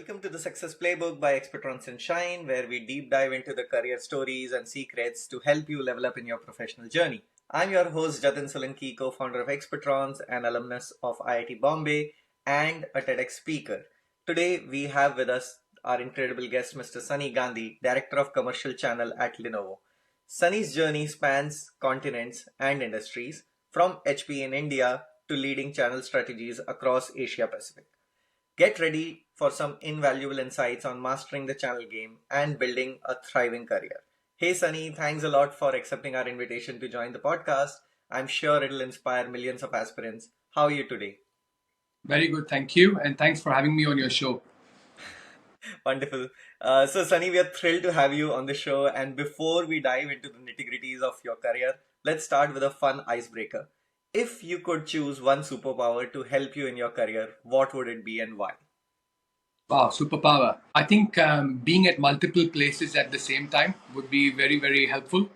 Welcome to the Success Playbook by Expertrons and Shine, where we deep dive into the career stories and secrets to help you level up in your professional journey. I'm your host, Jatin Solanki, co-founder of Expertrons and alumnus of IIT Bombay and a TEDx speaker. Today, we have with us our incredible guest, Mr. Sunny Gandhi, Director of Commercial Channel at Lenovo. Sunny's journey spans continents and industries, from HP in India to leading channel strategies across Asia Pacific. Get ready for some invaluable insights on mastering the channel game and building a thriving career. Hey Sunny, thanks a lot for accepting our invitation to join the podcast. I'm sure it'll inspire millions of aspirants. How are you today? Very good, thank you. And thanks for having me on your show. Wonderful. So Sunny, we are thrilled to have you on the show. And before we dive into the nitty-gritties of your career, let's start with a fun icebreaker. If you could choose one superpower to help you in your career, what would it be and why? Wow, superpower. I think being at multiple places at the same time would be very, very helpful.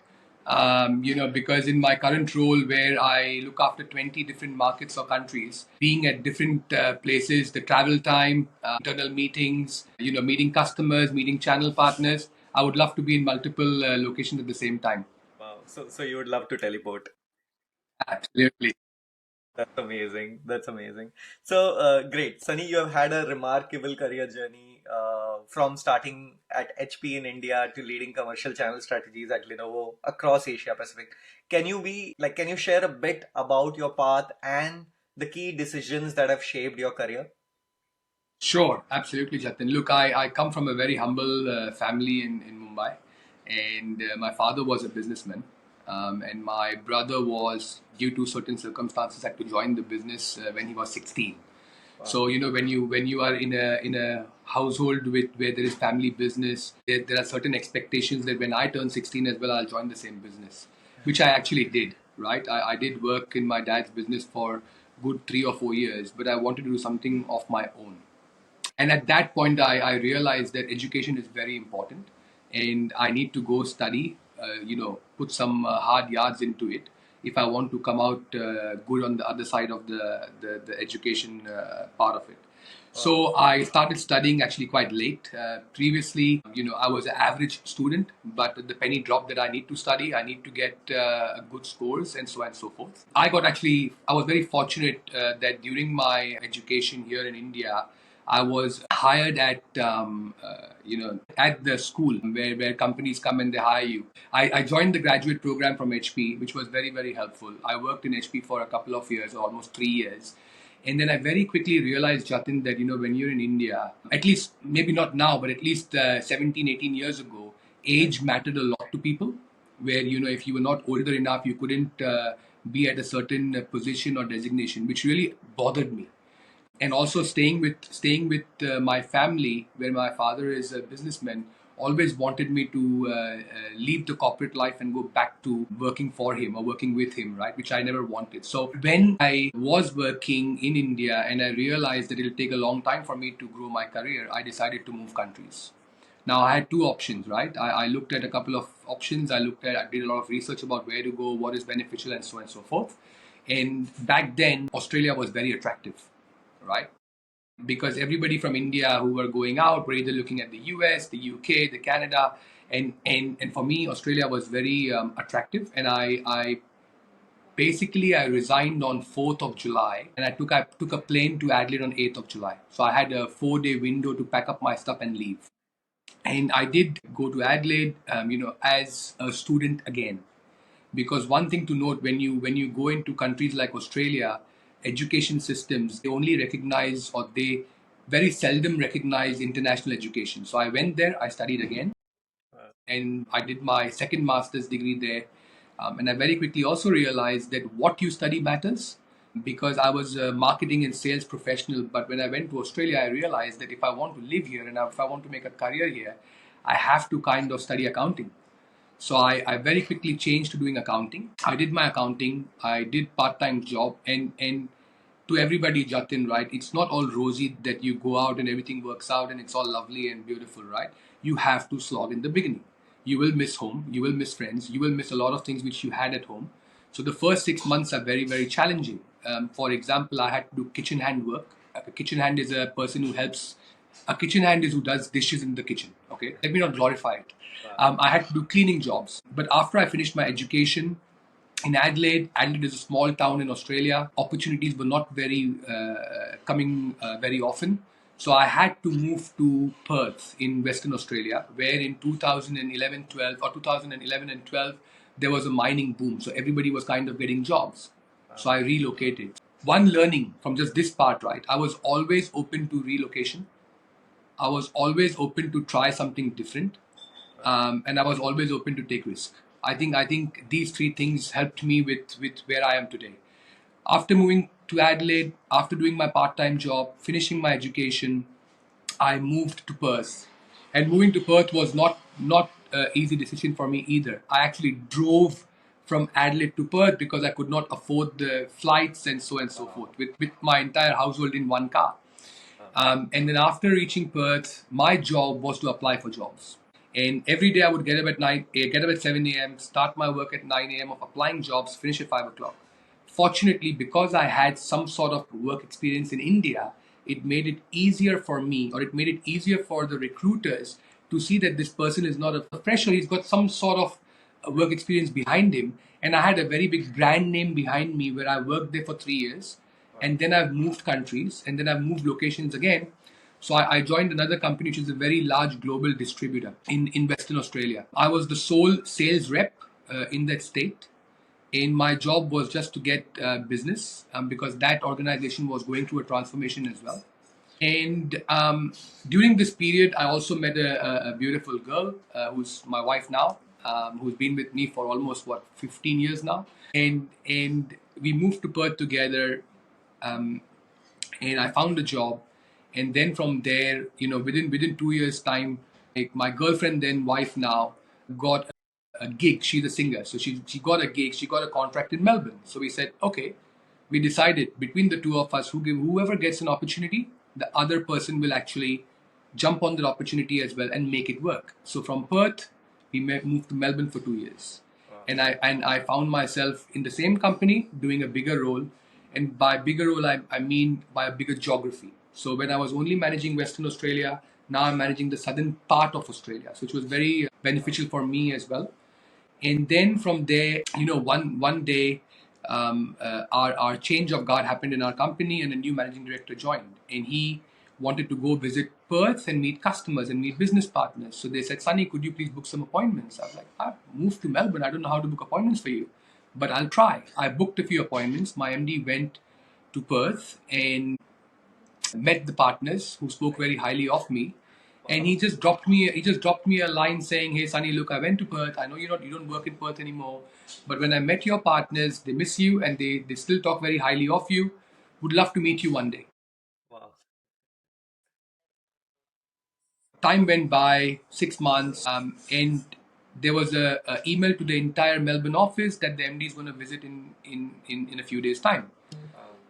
Because in my current role where I look after 20 different markets or countries, being at different places, the travel time, internal meetings, meeting customers, meeting channel partners, I would love to be in multiple locations at the same time. Wow. So you would love to teleport. Absolutely. That's amazing. That's amazing. So, great. Sunny, you have had a remarkable career journey from starting at HP in India to leading commercial channel strategies at Lenovo across Asia Pacific. Can you share a bit about your path and the key decisions that have shaped your career? Sure, absolutely, Jatin. Look, I come from a very humble family in Mumbai, and my father was a businessman, and my brother was, due to certain circumstances, had to join the business when he was 16. So when you are in a household with where there is family business, there are certain expectations that when I turn 16 as well, I'll join the same business, which I actually did. Right, I did work in my dad's business for good 3 or 4 years, but I wanted to do something of my own. And at that point, I realized that education is very important, and I need to go study. Put some hard yards into it if I want to come out good on the other side of the education part of it. So I started studying actually quite late. Previously, I was an average student, but the penny dropped that I need to study, I need to get good scores, and so on and so forth. I was very fortunate that during my education here in India, I was hired at the school where companies come and they hire you. I joined the graduate program from HP, which was very, very helpful. I worked in HP for a couple of years, almost 3 years. And then I very quickly realized, Jatin, that, when you're in India, at least maybe not now, but at least 17, 18 years ago, age mattered a lot to people. Where, if you were not older enough, you couldn't be at a certain position or designation, which really bothered me. And also staying with my family, where my father is a businessman, always wanted me to leave the corporate life and go back to working for him or working with him, right, which I never wanted. So when I was working in India and I realized that it'll take a long time for me to grow my career, I decided to move countries. Now I had two options, right? I looked at a couple of options. I did a lot of research about where to go, what is beneficial, and so on and so forth. And back then, Australia was very attractive, right? Because everybody from India who were going out were either looking at the US, the UK, the Canada, and for me, Australia was very attractive. And I basically I resigned on 4th of July, and I took a plane to Adelaide on 8th of July. So I had a 4-day window to pack up my stuff and leave. And I did go to Adelaide, as a student again. Because one thing to note, when you go into countries like Australia, education systems, they only recognize, or they very seldom recognize, international education. So I went there, I studied again, and I did my second master's degree there. And I very quickly also realized that what you study matters, because I was a marketing and sales professional. But when I went to Australia, I realized that if I want to live here and if I want to make a career here, I have to kind of study accounting. So I very quickly changed to doing accounting. I did my accounting. I did part-time job, and to everybody, Jatin, right? It's not all rosy that you go out and everything works out and it's all lovely and beautiful, right? You have to slog in the beginning. You will miss home. You will miss friends. You will miss a lot of things which you had at home. So the first 6 months are very, very challenging. For example, I had to do kitchen hand work. A kitchen hand is a person who helps A kitchen hand is who does dishes in the kitchen. Okay, let me not glorify it. I had to do cleaning jobs, but after I finished my education in Adelaide, Adelaide is a small town in Australia. Opportunities were not very coming very often. So I had to move to Perth in Western Australia, where in 2011-12 or 2011 and 12 there was a mining boom. So everybody was kind of getting jobs. So I relocated. One learning from just this part, right? I was always open to relocation. I was always open to try something different, and I was always open to take risk. I think these three things helped me with where I am today. After moving to Adelaide, after doing my part-time job, finishing my education, I moved to Perth, and moving to Perth was not an easy decision for me either. I actually drove from Adelaide to Perth because I could not afford the flights and so forth with my entire household in one car. And then after reaching Perth, my job was to apply for jobs. And every day I would get up at get up at 7 a.m., start my work at 9 a.m. of applying jobs, finish at 5 o'clock. Fortunately, because I had some sort of work experience in India, it made it easier for me, or it made it easier for the recruiters to see that this person is not a fresher. He's got some sort of work experience behind him. And I had a very big brand name behind me where I worked there for 3 years. And then I've moved countries, and then I've moved locations again. So I joined another company, which is a very large global distributor in Western Australia. I was the sole sales rep in that state. And my job was just to get business because that organization was going through a transformation as well. And during this period, I also met a beautiful girl who's my wife now, who's been with me for almost 15 years now. And we moved to Perth together, and I found a job. And then from there, within 2 years' time, like my girlfriend, then wife now, got a gig. She's a singer, so she got a gig. She got a contract in Melbourne. So we said, okay. We decided between the two of us, whoever gets an opportunity, the other person will actually jump on that opportunity as well and make it work. So from Perth, we moved to Melbourne for 2 years. And I found myself in the same company doing a bigger role. And by bigger role, I mean by a bigger geography. So when I was only managing Western Australia, now I'm managing the southern part of Australia, so which was very beneficial for me as well. And then from there, one day, our change of guard happened in our company, and a new managing director joined, and he wanted to go visit Perth and meet customers and meet business partners. So they said, Sunny, could you please book some appointments? I was like, I've moved to Melbourne. I don't know how to book appointments for you, but I'll try. I booked a few appointments. My MD went to Perth and met the partners who spoke very highly of me. And he just dropped me a line saying, "Hey, Sunny, look, I went to Perth. I know you don't work in Perth anymore, but when I met your partners, they miss you and they still talk very highly of you. Would love to meet you one day." Wow. Time went by, 6 months, and there was a email to the entire Melbourne office that the MD is going to visit in a few days' time.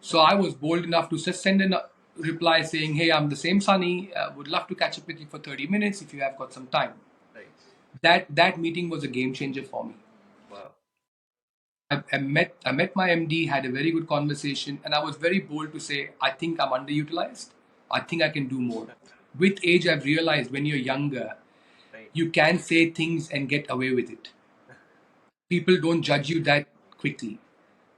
So I was bold enough to just send a reply saying, "Hey, I'm the same Sunny. Would love to catch up with you for 30 minutes if you have got some time." Right. That meeting was a game changer for me. Wow. I met my MD, had a very good conversation, and I was very bold to say, I think I'm underutilized. I think I can do more. With age, I've realized when you're younger, Right. you can say things and get away with it. People don't judge you that quickly.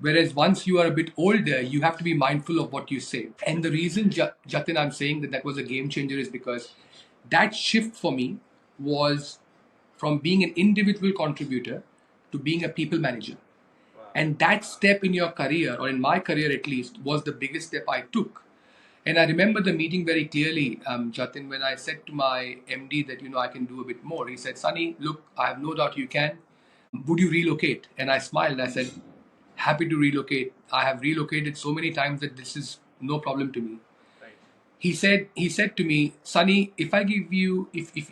Whereas once you are a bit older, you have to be mindful of what you say. And the reason, Jatin, I'm saying that was a game changer is because that shift for me was from being an individual contributor to being a people manager. Wow. And that step in your career, or in my career at least, was the biggest step I took. And I remember the meeting very clearly, Jatin, when I said to my MD that, I can do a bit more. He said, "Sunny, look, I have no doubt you can. Would you relocate?" And I smiled. I said, "Happy to relocate. I have relocated so many times that this is no problem to me." Right. He said to me, "Sunny, if I give you, if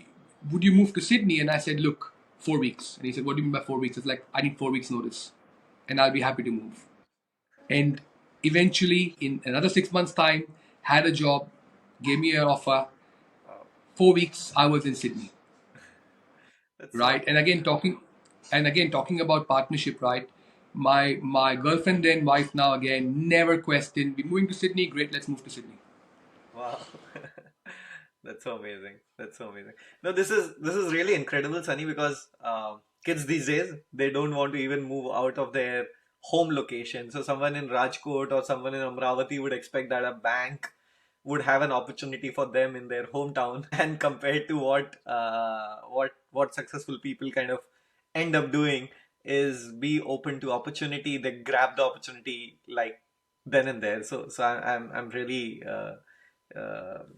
would you move to Sydney?" And I said, "Look, 4 weeks." And he said, "What do you mean by 4 weeks?" It's like, "I need 4 weeks notice and I'll be happy to move." And eventually, in another 6 months' time, had a job, gave me an offer. Wow. 4 weeks, I was in Sydney. That's Right. And again, talking about partnership, right? My girlfriend then wife now again never questioned. We're moving to Sydney, great, let's move to Sydney. Wow. That's so amazing. That's so amazing. No, this is really incredible, Sunny, because kids these days they don't want to even move out of their home location. So someone in Rajkot or someone in Amravati would expect that a bank would have an opportunity for them in their hometown, and compared to what successful people kind of end up doing is be open to opportunity. They grab the opportunity like then and there. So I'm really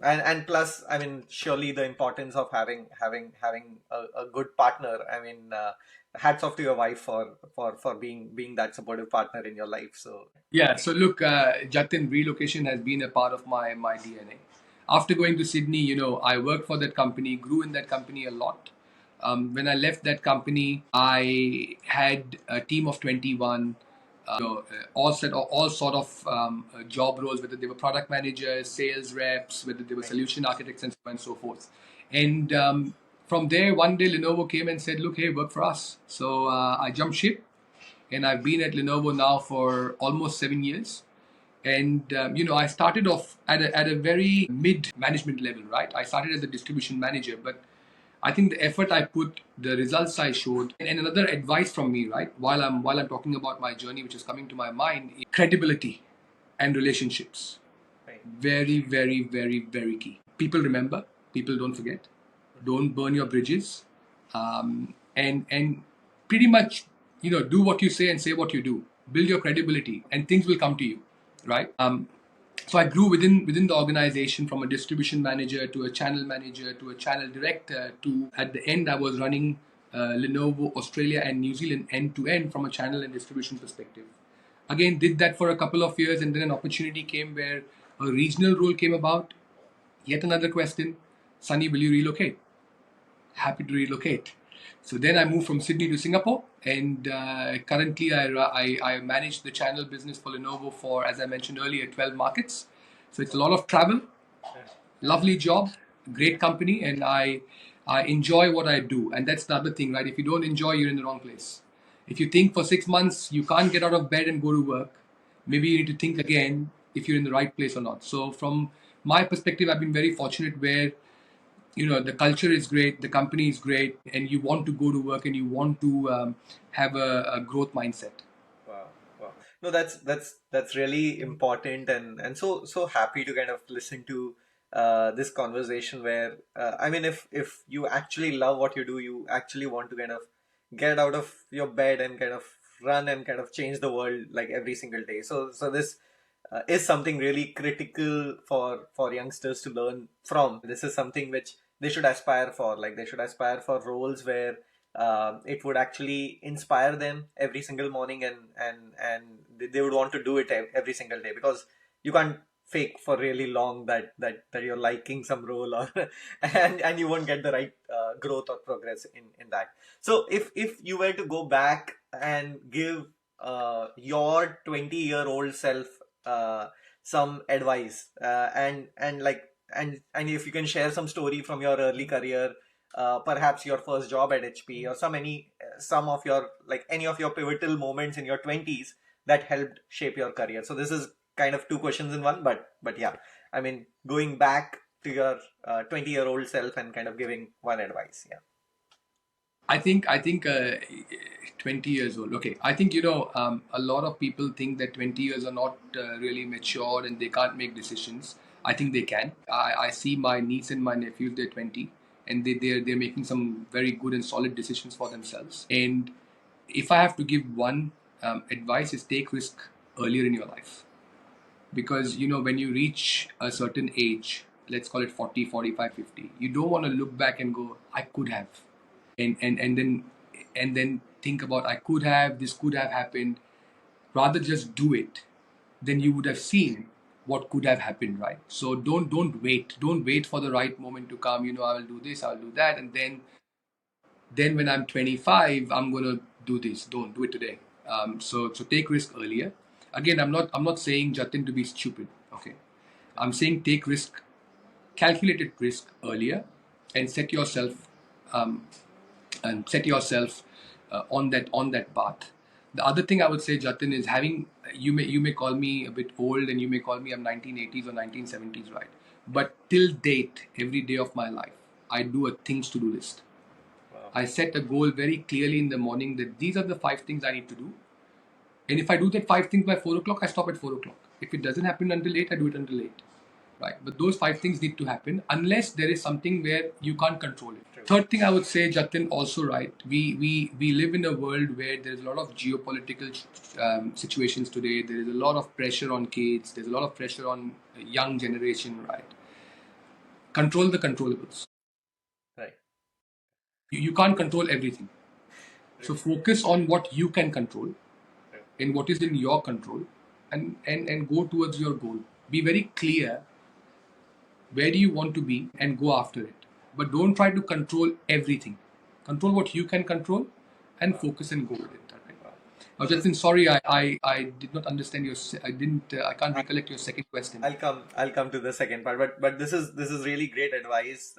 and plus, I mean, surely the importance of having a good partner. I mean, hats off to your wife for being that supportive partner in your life. So Yeah, so look, Jatin, relocation has been a part of my DNA. After going to Sydney, I worked for that company, grew in that company a lot. When I left that company, I had a team of 21, all sort of job roles, whether they were product managers, sales reps, whether they were solution architects, and so on and so forth. And from there, one day Lenovo came and said, "Look, hey, work for us." So I jumped ship, and I've been at Lenovo now for almost 7 years. And I started off at a very mid management level, right? I started as a distribution manager, but I think the effort I put, the results I showed, and another advice from me, right, while I'm talking about my journey, which is coming to my mind, is credibility and relationships. right. Very, very, very, very key. People remember. People don't forget. Don't burn your bridges, and pretty much do what you say and say what you do. Build your credibility, and things will come to you, right? So I grew within the organization from a distribution manager to a channel manager to a channel director to at the end I was running Lenovo Australia and New Zealand end to end from a channel and distribution perspective. Again, did that for a couple of years, and then an opportunity came where a regional role came about. Yet another question: Sunny, will you relocate? Happy to relocate. So then I moved from Sydney to Singapore, and currently I manage the channel business for Lenovo for, as I mentioned earlier, 12 markets. So it's a lot of travel, lovely job, great company, and I enjoy what I do. And that's the other thing, right? If you don't enjoy, you're in the wrong place. If you think for 6 months you can't get out of bed and go to work, maybe you need to think again if you're in the right place or not. So from my perspective, I've been very fortunate where the culture is great, the company is great, and you want to go to work and you want to have a growth mindset. Wow, wow. No, that's really important, and so happy to kind of listen to this conversation where I mean, if you actually love what you do, you actually want to kind of get out of your bed and kind of run and kind of change the world like every single day. So this is something really critical for youngsters to learn from. This is something which they should aspire for. Like they should aspire for roles where it would actually inspire them every single morning, and they would want to do it every single day, because you can't fake for really long that you're liking some role, or and you won't get the right growth or progress in that. So if you were to go back and give your 20-year-old self some advice, and if you can share some story from your early career, perhaps your first job at HP, or some of your, like, any of your pivotal moments in your 20s that helped shape your career. So this is kind of two questions in one, but yeah, I mean, going back to your 20-year-old self and kind of giving one advice. Yeah. I think 20 years old. Okay, I think a lot of people think that 20 years are not really mature and they can't make decisions. I think they can. I see my niece and my nephews. They're 20, and they're making some very good and solid decisions for themselves. And if I have to give one advice, is take risk earlier in your life, because when you reach a certain age, let's call it 40, 45, 50, you don't want to look back and go, I could have, and then think about, I could have, this could have happened. Rather just do it, then you would have seen what could have happened, right? So don't wait for the right moment to come. I will do this, I'll do that, and then when I'm 25, I'm gonna do this. Don't do it today. So take risk earlier. Again, I'm not saying, Jatin, to be stupid. Okay, I'm saying take risk, calculated risk earlier, and um, set yourself on that path. The other thing I would say, Jatin, is having, you may call me a bit old, and you may call me I'm 1980s or 1970s, right? But till date, every day of my life, I do a things to do list. Wow. I set a goal very clearly in the morning that these are the 5 things I need to do. And if I do that 5 things by 4 o'clock, I stop at 4 o'clock. If it doesn't happen until 8, I do it until 8. Right? But those 5 things need to happen unless there is something where you can't control it. True. Third thing I would say, Jatin, also right. We live in a world where there's a lot of geopolitical situations today. There is a lot of pressure on kids. There's a lot of pressure on young generation. Right? Control the controllables. Right. You can't control everything. So focus on what you can control and what is in your control, and go towards your goal. Be very clear where do you want to be and go after it. But don't try to control everything. Control what you can control and focus and go with it. Right? Now, Jatin, sorry, I did not understand I can't recollect your second question. I'll come to the second part, but this is really great advice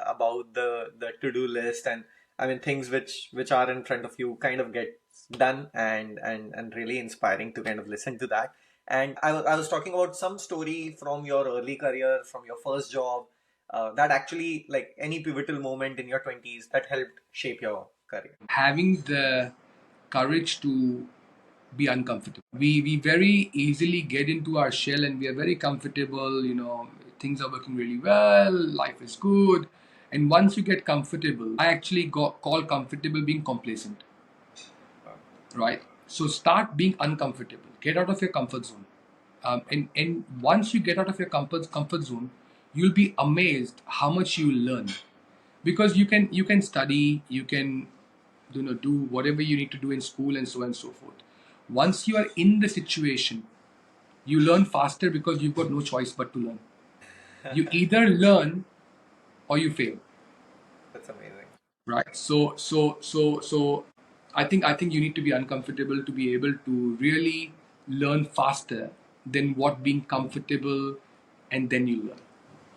about the to-do list, and I mean things which are in front of you kind of get done, and really inspiring to kind of listen to that. And I was talking about some story from your early career, from your first job, that actually, like any pivotal moment in your 20s that helped shape your career. Having the courage to be uncomfortable. We very easily get into our shell and we are very comfortable, things are working really well, life is good. And once you get comfortable, I actually call comfortable being complacent. Right? So start being uncomfortable. Get out of your comfort zone. And once you get out of your comfort zone, you'll be amazed how much you learn. Because you can study, you can do whatever you need to do in school and so on and so forth. Once you are in the situation, you learn faster because you've got no choice but to learn. You either learn or you fail. That's amazing. Right. So I think you need to be uncomfortable to be able to really learn faster than what being comfortable and then you learn.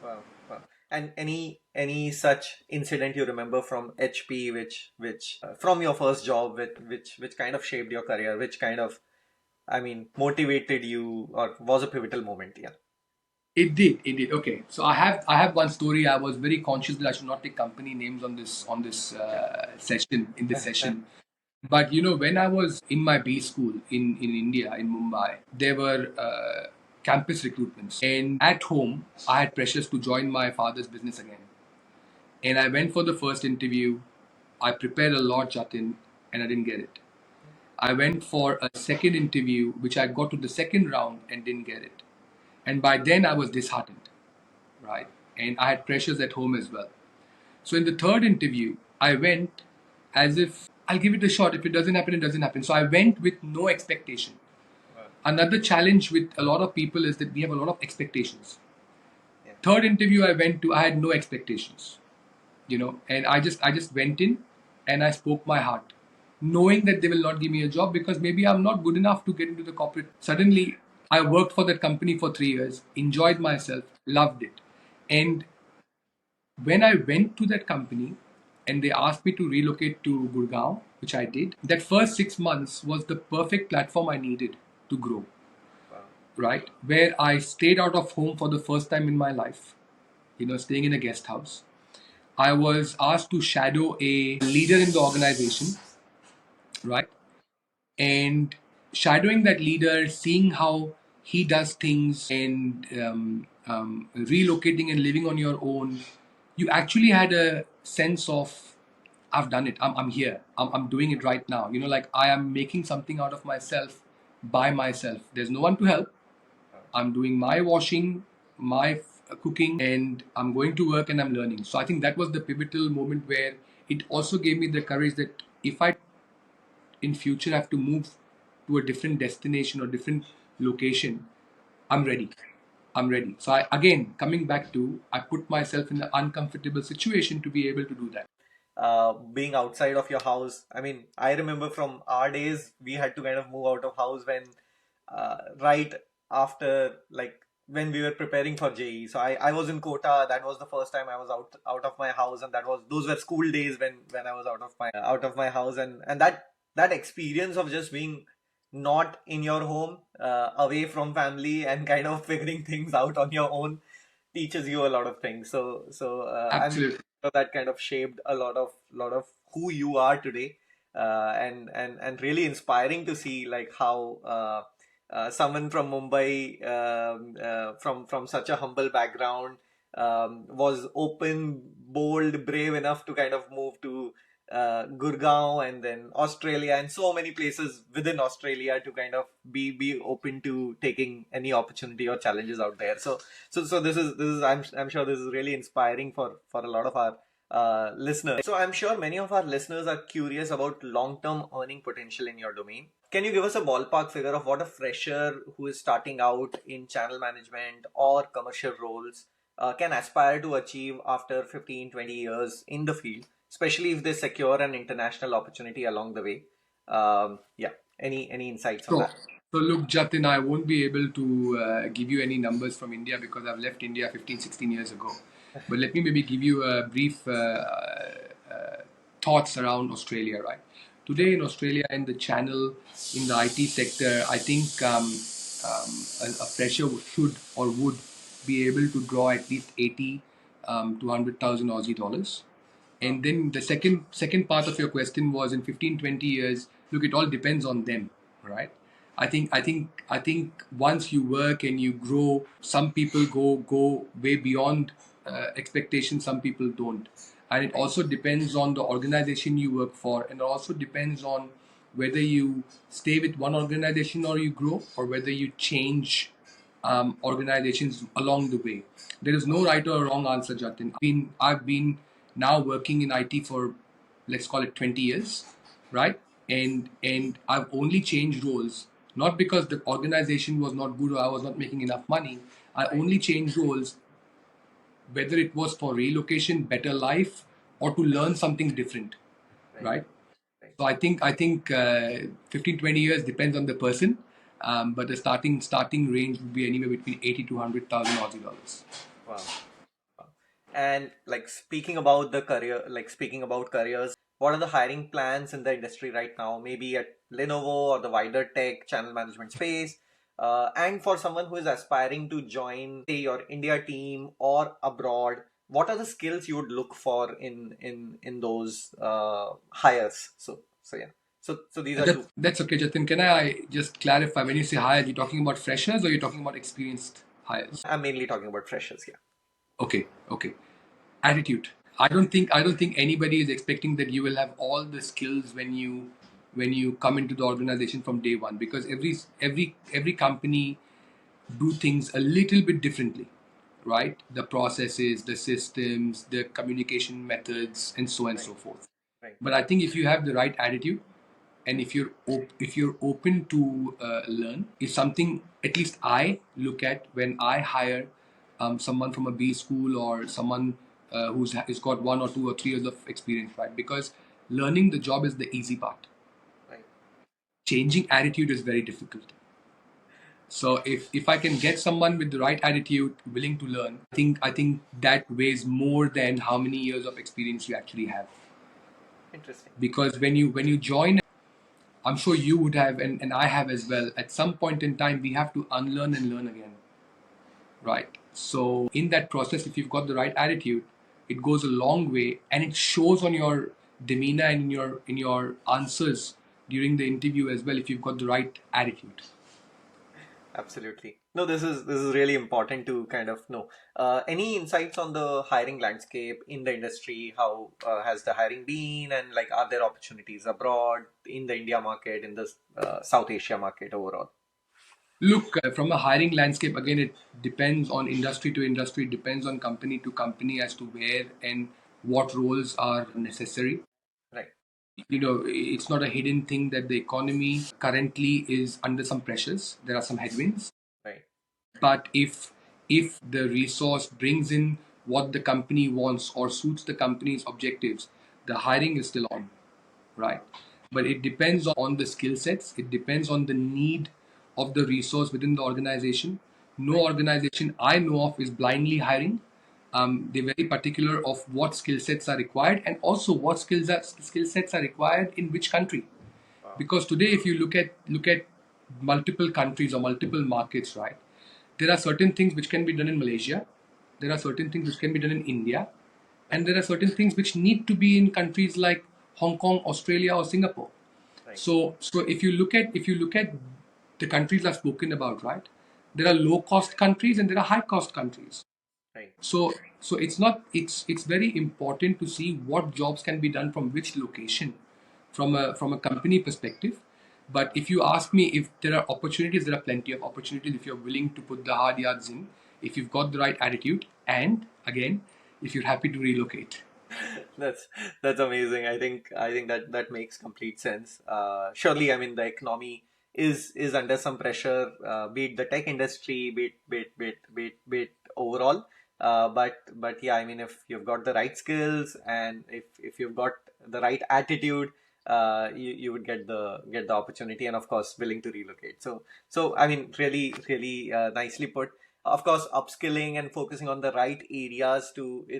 Wow, wow. And any such incident you remember from HP, which from your first job, which kind of shaped your career, which kind of, I mean, motivated you or was a pivotal moment? Yeah. It did. Okay, so I have one story. I was very conscious that I should not take company names on this session in this session. But when I was in my B school in India, in Mumbai, there were campus recruitments, and at home I had pressures to join my father's business again. And I went for the first interview. I prepared a lot, Jatin, and I didn't get it. I went for a second interview, which I got to the second round and didn't get it. And by then I was disheartened, right? And I had pressures at home as well. So in the third interview, I went as if I'll give it a shot. If it doesn't happen, it doesn't happen. So I went with no expectation. Another challenge with a lot of people is that we have a lot of expectations. Yeah. Third interview I went to, I had no expectations, and I just went in and I spoke my heart, knowing that they will not give me a job because maybe I'm not good enough to get into the corporate. Suddenly, I worked for that company for 3 years, enjoyed myself, loved it. And when I went to that company and they asked me to relocate to Gurgaon, which I did, that first 6 months was the perfect platform I needed to grow. Wow. Right? Where I stayed out of home for the first time in my life, staying in a guest house. I was asked to shadow a leader in the organization, right? And shadowing that leader, seeing how he does things, and relocating and living on your own, you actually had a sense of, I've done it. I'm here. I'm doing it right now. Like I am making something out of myself by myself. There's no one to help. I'm doing my washing, my cooking, and I'm going to work and I'm learning. So I think that was the pivotal moment where it also gave me the courage that if I in future have to move to a different destination or different location, I'm ready. So I, again, coming back to, I put myself in an uncomfortable situation to be able to do that. Being outside of your house. I mean, I remember from our days, we had to kind of move out of house when, right after, like, when we were preparing for JE. So I was in Kota. That was the first time I was out of my house, and those were school days when I was out of my house, and that experience of just being not in your home, away from family, and kind of figuring things out on your own. teaches you a lot of things. I'm Absolutely. sure that kind of shaped a lot of who you are today, and really inspiring to see like how someone from Mumbai, from such a humble background, was open, bold, brave enough to kind of move to Gurgaon and then Australia and so many places within Australia to kind of be open to taking any opportunity or challenges out there. So this is I'm sure this is really inspiring for a lot of our listeners. So I'm sure many of our listeners are curious about long-term earning potential in your domain. Can you give us a ballpark figure of what a fresher who is starting out in channel management or commercial roles can aspire to achieve after 15, 20 years in the field, especially if they secure an international opportunity along the way? Yeah, any insights on So, that? so look, Jatin, I won't be able to give you any numbers from India because I've left India 15, 16 years ago. But let me maybe give you a brief thoughts around Australia, right? Sure. Today in Australia, in the channel, in the IT sector, I think a fresher should or would be able to draw at least 80 to 100,000 Aussie dollars. Wow. And then the second part of your question was in 15, 20 years. Look, it all depends on them, right? I think once you work and you grow, some people go way beyond expectations. Some people don't, and it Right. also depends on the organization you work for, and it also depends on whether you stay with one organization or you grow, or whether you change organizations along the way. There is no right or wrong answer, Jatin. I've been now working in IT for, let's call it, 20 years, right? And I've only changed roles not because the organization was not good or I was not making enough money. I Right. only changed roles whether it was for relocation, better life, or to learn something different, Right. right? Right. So I think 15, 20 years depends on the person, but the starting range would be anywhere between 80 to 100,000 Aussie dollars. Wow. Wow. And like speaking about careers, what are the hiring plans in the industry right now? Maybe at Lenovo or the wider tech channel management space. And for someone who is aspiring to join, say, your India team or abroad, what are the skills you would look for in those hires? So yeah. So these are two. That's okay, Jatin. Can I just clarify when you say hires, you're talking about freshers or you're talking about experienced hires? I'm mainly talking about freshers. Yeah. Okay, okay. Attitude. I don't think anybody is expecting that you will have all the skills when you come into the organization from day one, because every company do things a little bit differently, right? The processes, the systems, the communication methods, and so on and Right. so forth. Right. But I think if you have the right attitude, and Hmm. if you're open to learn, is something at least I look at when I hire someone from a B school or someone who's got 1 or 2 or 3 years of experience, right? Because learning the job is the easy part. Right. Changing attitude is very difficult. So if I can get someone with the right attitude, willing to learn, I think that weighs more than how many years of experience you actually have. Interesting. Because when you join, I'm sure you would have, and I have as well. At some point in time, we have to unlearn and learn again, right? So in that process, if you've got the right attitude, it goes a long way, and it shows on your demeanor and in your answers during the interview as well. If you've got the right attitude. Absolutely. No, this is really important to kind of know. Any insights on the hiring landscape in the industry? How has the hiring been, and like are there opportunities abroad in the India market, in the South Asia market overall? Look, from a hiring landscape, again, it depends on industry to industry, depends on company to company as to where and what roles are necessary. Right. It's not a hidden thing that the economy currently is under some pressures. There are some headwinds, Right. but if the resource brings in what the company wants or suits the company's objectives, the hiring is still on, right? But it depends on the skill sets. It depends on the need of the resource within the organization. No Right. organization I know of is blindly hiring. They're very particular of what skill sets are required, and also what skill sets are required in which country. Wow. Because today, if you look at multiple countries or multiple markets, right, there are certain things which can be done in Malaysia, There are certain things which can be done in India, and there are certain things which need to be in countries like Hong Kong, Australia, or Singapore. Right. So if you look at the countries I've spoken about, right? There are low cost countries and there are high cost countries. Right. So it's very important to see what jobs can be done from which location, from a company perspective. But if you ask me if there are opportunities, there are plenty of opportunities if you're willing to put the hard yards in, if you've got the right attitude, and again, if you're happy to relocate. That's that's amazing. I think that makes complete sense. Surely, I mean the economy is under some pressure, be it the tech industry, be it overall. But yeah, I mean if you've got the right skills and if you've got the right attitude, you would get the opportunity and of course willing to relocate. So I mean really nicely put. Of course, upskilling and focusing on the right areas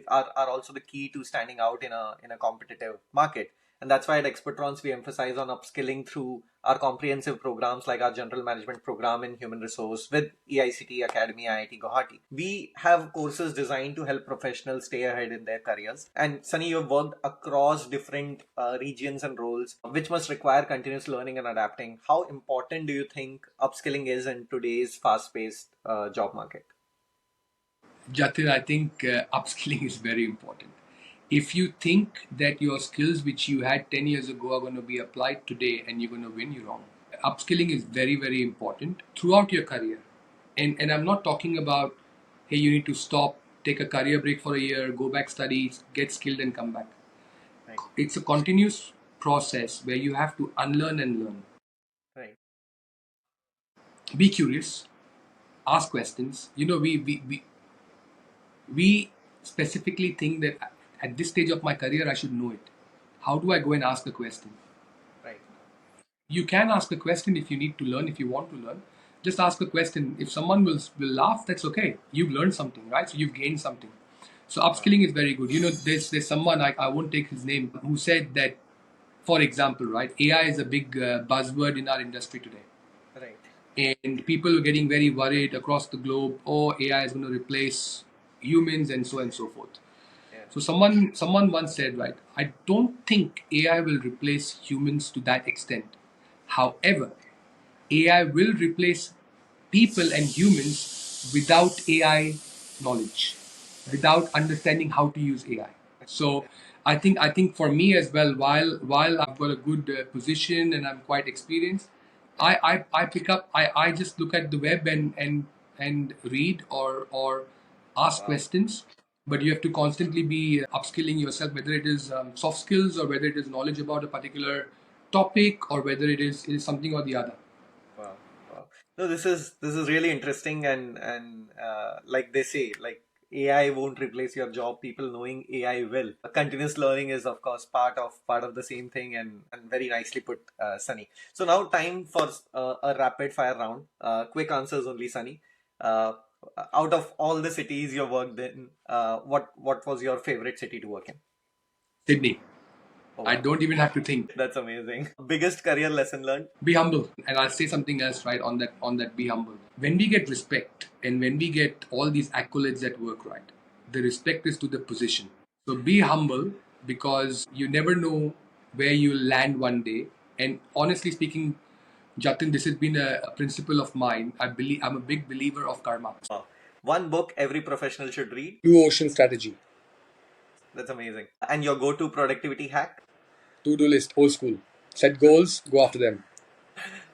are also the key to standing out in a competitive market. And that's why at Expertrons we emphasize on upskilling through our comprehensive programs like our general management program in human resource with EICT Academy IIT Guwahati. We have courses designed to help professionals stay ahead in their careers. And Sunny, you've worked across different regions and roles, which must require continuous learning and adapting. How important do you think upskilling is in today's fast-paced job market? Jatin, I think upskilling is very important. If you think that your skills which you had 10 years ago are going to be applied today and you're going to win, you're wrong. Upskilling is very, very important throughout your career. And I'm not talking about, hey, you need to stop, take a career break for a year, go back, study, get skilled, and come back. Right, It's a continuous process where you have to unlearn and learn. right, Be curious, ask questions. We specifically think that at this stage of my career, I should know it. How do I go and ask a question? right, You can ask a question if you need to learn, if you want to learn. Just ask a question. If someone will laugh, that's okay. You've learned something, right? So you've gained something. So upskilling is very good. There's someone, I won't take his name, who said that, for example, right, AI is a big buzzword in our industry today. right. And people are getting very worried across the globe. Oh, AI is going to replace humans and so forth. Yeah, So someone once said, right, I don't think AI will replace humans to that extent. However, AI will replace people and humans without AI knowledge, right. without understanding how to use AI. So I think for me as well, while I've got a good position and I'm quite experienced, I pick up, I just look at the web and read or ask Wow. questions. But you have to constantly be upskilling yourself, whether it is soft skills or whether it is knowledge about a particular topic or whether it is something or the other. Wow, wow. No, this is really interesting and like they say, like AI won't replace your job. People knowing AI will. Continuous learning is of course part of the same thing and very nicely put, Sunny. So now time for a rapid fire round. Quick answers only, Sunny. Uh, Out of all the cities you worked in, what was your favorite city to work in? Sydney. Oh I wow, don't even have to think. that's amazing. Biggest career lesson learned? Be humble. And I'll say something else, right, on that be humble. When we get respect and when we get all these accolades at work, right, the respect is to the position. So be humble because you never know where you'll land one day. And honestly speaking, Jatin, this has been a principle of mine. I'm a big believer of karma. Wow. One book every professional should read. Blue Ocean Strategy. That's amazing. And your go-to productivity hack? To-do list, old school. Set goals, go after them.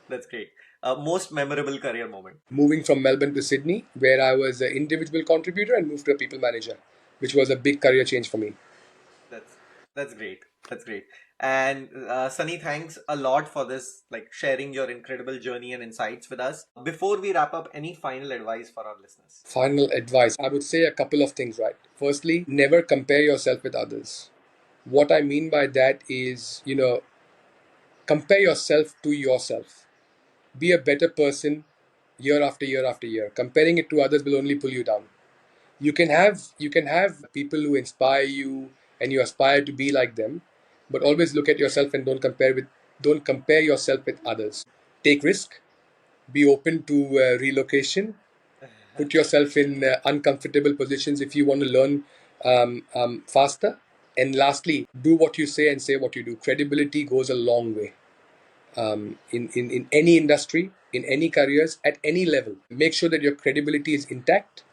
That's great. Most memorable career moment? Moving from Melbourne to Sydney, where I was an individual contributor and moved to a people manager, which was a big career change for me. That's that's great. That's great. And Sunny, thanks a lot for this, like sharing your incredible journey and insights with us. Before we wrap up, any final advice for our listeners? Final advice, I would say a couple of things, right? Firstly, never compare yourself with others. What I mean by that is, compare yourself to yourself. Be a better person year after year after year. Comparing it to others will only pull you down. You can have people who inspire you and you aspire to be like them, but always look at yourself and don't compare yourself with others. Take risk, be open to relocation, Put yourself in uncomfortable positions if you want to learn faster. And lastly, do what you say and say what you do. Credibility goes a long way in any industry, in any careers, at any level. Make sure that your credibility is intact,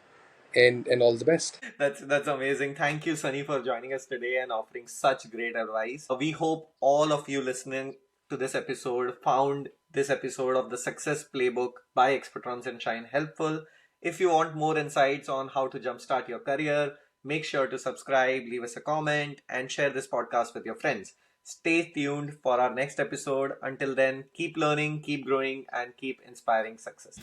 and all the best. That's amazing. Thank you, Sunny, for joining us today and offering such great advice. We hope all of you listening to this episode found this episode of the Success Playbook by Expertrons and Shine helpful. If you want more insights on how to jumpstart your career, make sure to subscribe, leave us a comment, and share this podcast with your friends. Stay tuned for our next episode. Until then, keep learning, keep growing, and keep inspiring success.